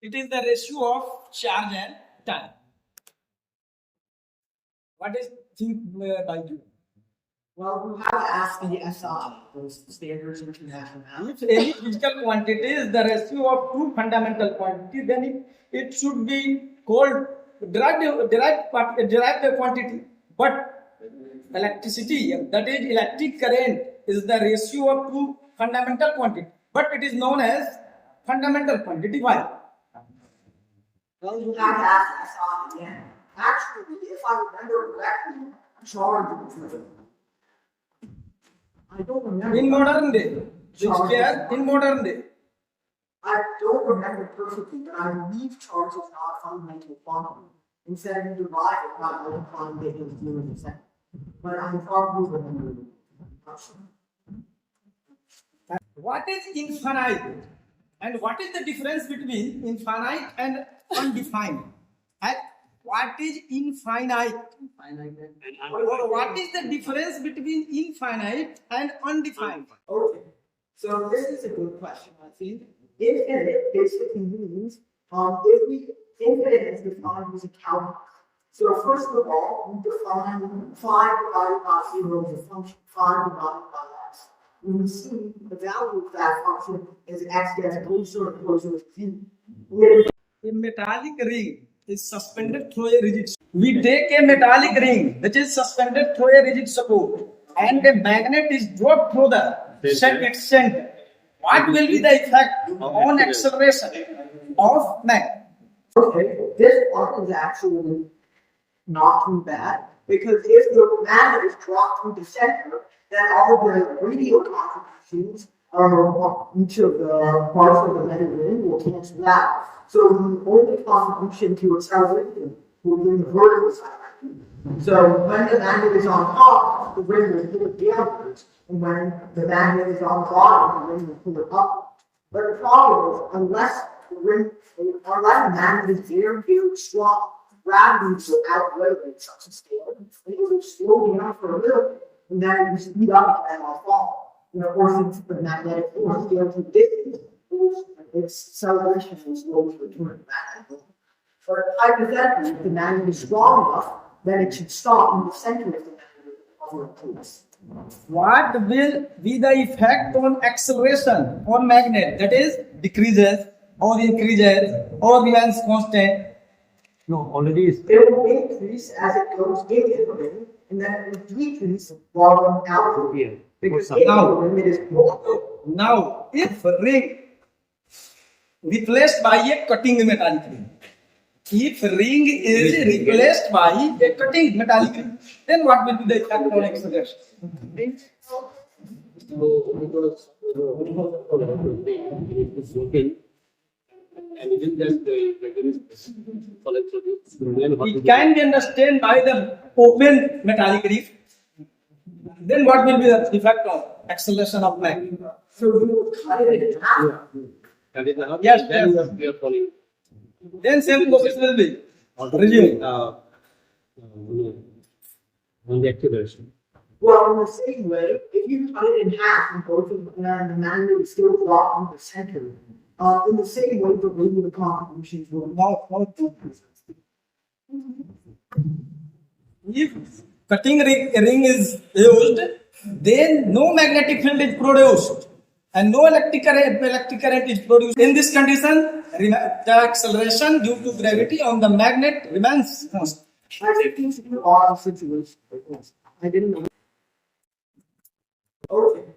It is the ratio of charge and time. What is think by you? Well, we have to ask the SI, those standards international math. If any physical quantity is the ratio of two fundamental quantities, then it should be called derived quantity. But electricity, that is electric current, is the ratio of two fundamental quantity. But it is known as fundamental quantity. Why? Well, you have to ask the SI again. Actually, if I remember correctly, charge is I don't remember. In modern day, in modern day. I don't remember perfectly, but I believe charge is not a fundamental quantity. Instead of dividing, not multiplying, they can do in a second. But I'm probably remembering. What is infinite? And what is the difference between infinite and undefined? And what is infinite? Or what is the difference between infinite and undefined? Okay, so this is a good question, I think. Infinite basically means if we infinite is defined as a calculus. So first of all, we define 5 divided by 0 as a function, 5 divided by x. And we see the value of that function is x gets closer and closer to 0. A metallic ring is suspended through a rigid support. We take a metallic ring which is suspended through a rigid support and a magnet is dropped through the center. What will be the effect on acceleration of magnet? Okay, this part is actually not too bad because if the magnet is dropped through the center, then all the radial contributions of each of the parts of the magnet will cancel out. So the only contribution to acceleration will be in the vertical direction. So when the magnet is on top, the ring will pull it downwards, and when the magnet is on the bottom, the ring will pull it up. But the problem is, unless the magnet is very, very strong, gravity will outweigh it such a scale, and it will slow down for a little bit, and then it will speed up and will fall. And of course, it's the magnetic force scale to distance. Its acceleration is slow to return back. But hypothetically, if the magnet is strong enough, then it should stop in the center of the magnet. What will be the effect on acceleration on magnet? That is, decreases or increases or remains constant? No, already is. It will increase as it goes into the ring, and then it will decrease while out of the ring. Because now, if ring replaced by a cutting metallic ring, if ring is replaced by a cutting metallic ring, then what will be the effect on acceleration? And even that the mechanism it can be understood by the open metallic ring. Then what will be the effect on acceleration of magnet? So we will cut it in half. Yes, we are following. Then same process will be resumed. On the acceleration. Well, in the same way, if you cut it in half and both of the magnet is still dropped in the center, in the same way, the radial contributions will not decrease. If cutting ring is used, then no magnetic field is produced and no electric current is produced. In this condition, the acceleration due to gravity on the magnet remains constant. I think these are all situations. I didn't know. Okay.